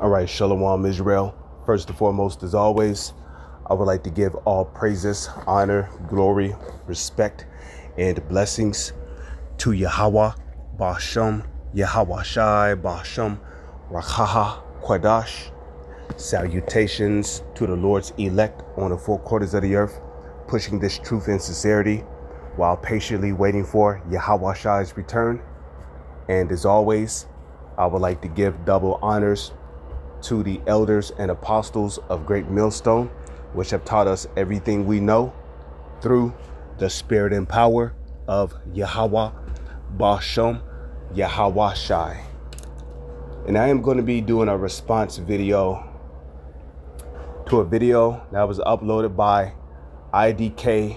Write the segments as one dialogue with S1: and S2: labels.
S1: All right, Shalom Israel. First and foremost, as always, I would like to give all praises, honor, glory, respect, and blessings to Yahweh, Bashem, Yahweh Shai, Bashem, Rakaha, Quadash. Salutations to the Lord's elect on the four quarters of the earth, pushing this truth and sincerity while patiently waiting for Yahweh Shai's return. And as always, I would like to give double honors to the elders and apostles of Great Millstone, which have taught us everything we know through the spirit and power of Yahweh, Bashem, Yahweh Shai. And I am going to be doing a response video to a video that was uploaded by IDK,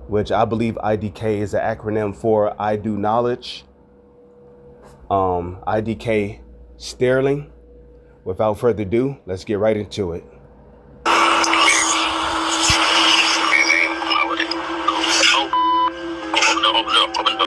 S1: which I believe IDK is an acronym for I Do Knowledge. IDK Sterling. Without further ado, let's get right into it.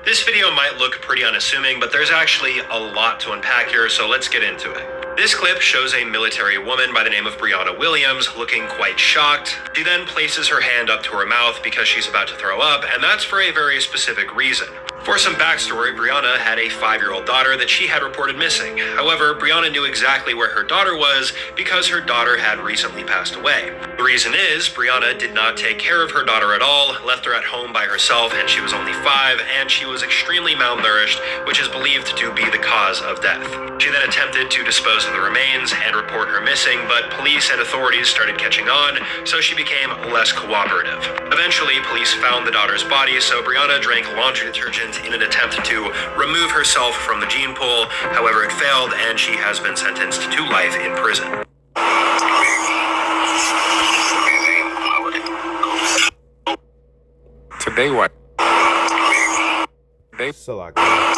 S2: This video might look pretty unassuming, but there's actually a lot to unpack here, so let's get into it. This clip shows a military woman by the name of Brianna Williams looking quite shocked. She then places her hand up to her mouth because she's about to throw up, and that's for a very specific reason. For some backstory, Brianna had a 5-year-old daughter that she had reported missing. However, Brianna knew exactly where her daughter was because her daughter had recently passed away. The reason is, Brianna did not take care of her daughter at all, left her at home by herself, and she was only 5, and she was extremely malnourished, which is believed to be the cause of death. She then attempted to dispose of the remains and report her missing, but police and authorities started catching on, so she became less cooperative. Eventually, police found the daughter's body, so Brianna drank laundry detergent in an attempt to remove herself from the gene pool. However, it failed, and she has been sentenced to life in prison.
S3: Today what?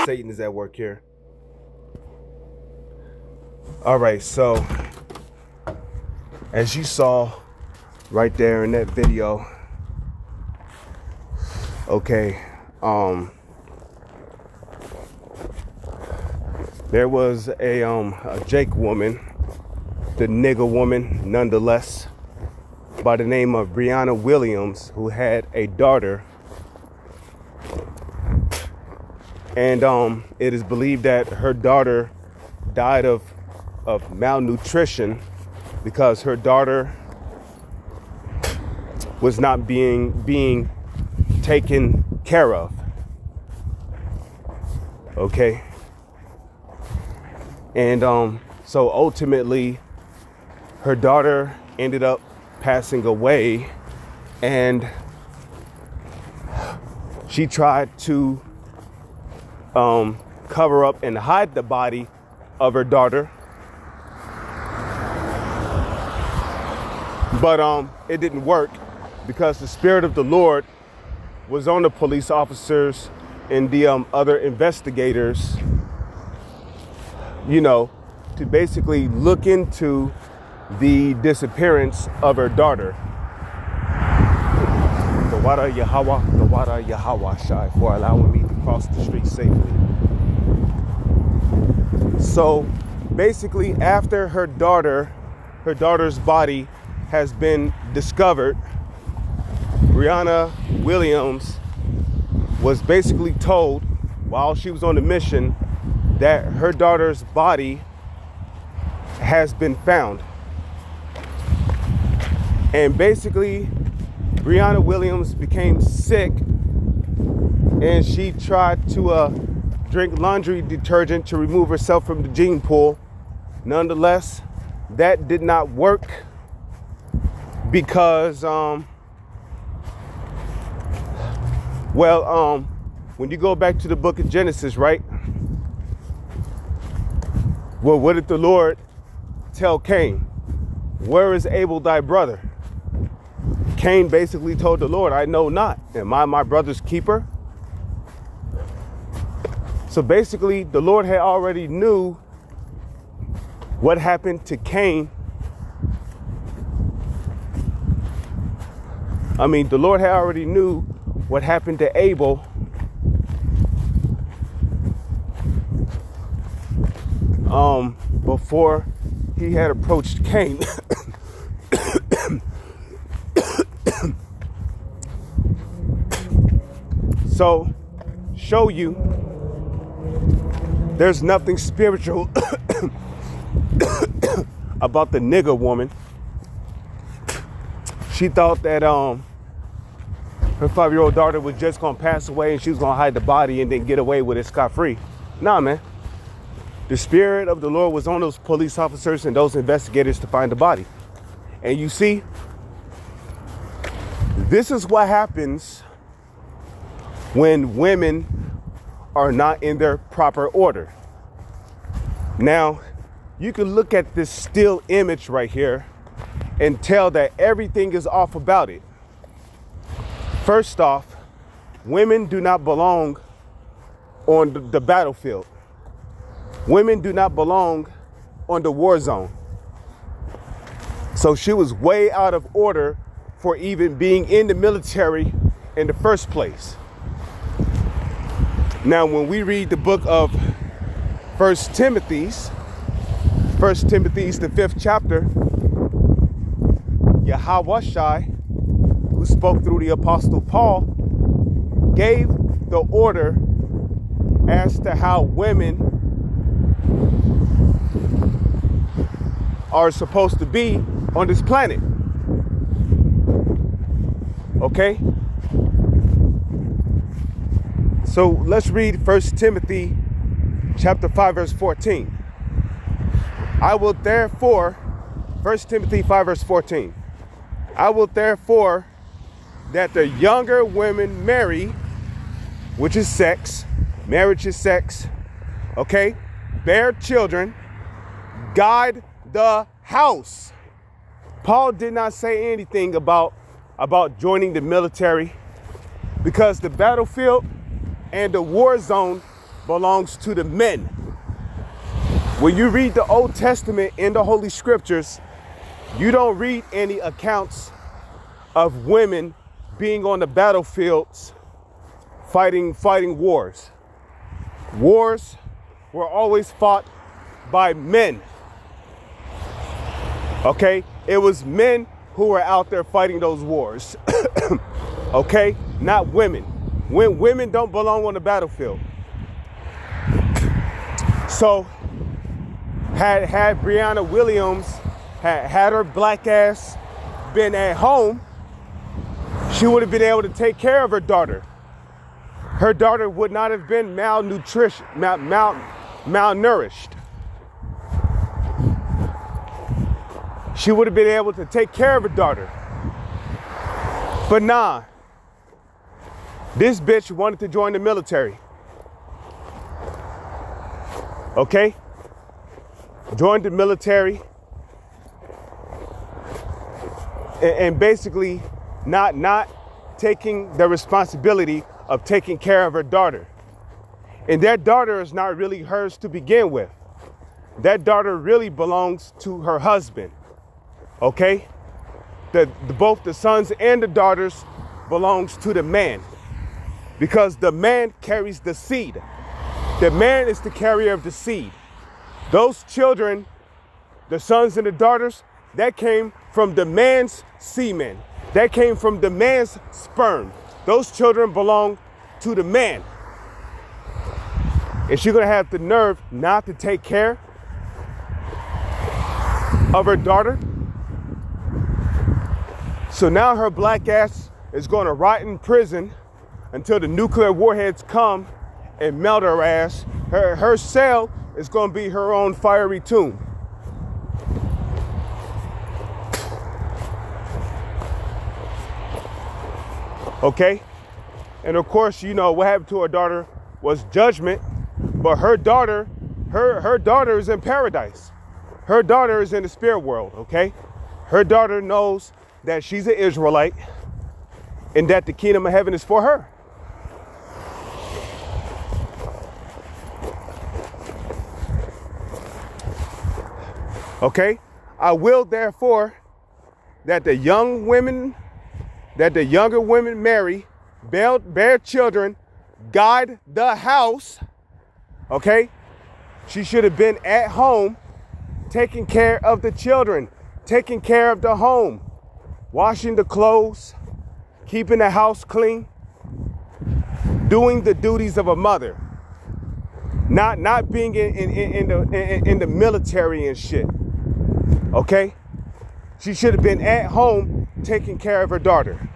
S1: Satan is at work here. All right, so as you saw right there in that video, okay, there was a Jake woman, the nigger woman nonetheless, by the name of Brianna Williams, who had a daughter. And it is believed that her daughter died of malnutrition because her daughter was not being taken care of. Okay. And so ultimately her daughter ended up passing away, and she tried to cover up and hide the body of her daughter, but it didn't work because the Spirit of the Lord was on the police officers and the other investigators, you know, to basically look into the disappearance of her daughter. The Wada Yahweh Shai for allowing me to cross the street safely. So basically, after her daughter's body has been discovered, Brianna Williams was basically told while she was on the mission that her daughter's body has been found. And basically, Brianna Williams became sick, and she tried to drink laundry detergent to remove herself from the gene pool. Nonetheless, that did not work because, when you go back to the book of Genesis, right? Well, what did the Lord tell Cain? Where is Abel thy brother? Cain basically told the Lord, I know not. Am I my brother's keeper? So basically, the Lord had already knew what happened to Cain. The Lord had already knew what happened to Abel before he had approached Cain. So, show you there's nothing spiritual about the nigger woman. She thought that her 5-year-old daughter was just gonna pass away and she was gonna hide the body and then get away with it scot-free. Nah, man. The Spirit of the Lord was on those police officers and those investigators to find the body. And you see, this is what happens when women are not in their proper order. Now, you can look at this still image right here and tell that everything is off about it. First off, women do not belong on the battlefield. Women do not belong on the war zone. So she was way out of order for even being in the military in the first place. Now, when we read the book of 1 Timothy, the 5th chapter, Yahawashi, who spoke through the Apostle Paul, gave the order as to how women are supposed to be on this planet. Okay? So let's read 1 Timothy chapter 5, verse 14. I will therefore, 1 Timothy 5, verse 14. I will therefore that the younger women marry, which is sex, marriage is sex, okay? Bear children, guide the house. Paul did not say anything about joining the military because the battlefield and the war zone belongs to the men. When you read the Old Testament in the Holy Scriptures, you don't read any accounts of women being on the battlefields fighting wars. Wars were always fought by men. Okay? It was men who were out there fighting those wars. Okay? Not women. When women don't belong on the battlefield. So, had Brianna Williams had her black ass been at home, she would have been able to take care of her daughter. Her daughter would not have been malnourished. She would have been able to take care of her daughter. But nah, this bitch wanted to join the military. Okay? Joined the military and basically not taking the responsibility of taking care of her daughter. And that daughter is not really hers to begin with. That daughter really belongs to her husband. Okay? Both the sons and the daughters belongs to the man. Because the man carries the seed. The man is the carrier of the seed. Those children, the sons and the daughters, that came from the man's semen. That came from the man's sperm. Those children belong to the man. And she's gonna have the nerve not to take care of her daughter. So now her black ass is gonna rot in prison until the nuclear warheads come and melt her ass. Her cell is gonna be her own fiery tomb. Okay? And of course, you know, what happened to her daughter was judgment, but her daughter is in paradise. Her daughter is in the spirit world, okay? Her daughter knows that she's an Israelite and that the kingdom of heaven is for her. Okay? I will therefore that the younger women marry, bear children, guide the house. Okay? She should have been at home taking care of the children, taking care of the home, washing the clothes, keeping the house clean, doing the duties of a mother, not being in the military and shit. Okay? She should have been at home taking care of her daughter.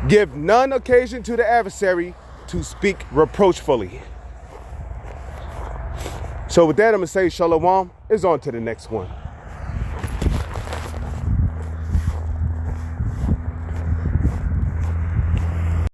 S1: Give none occasion to the adversary to speak reproachfully. So with that, I'm going to say shalom. It's on to the next one.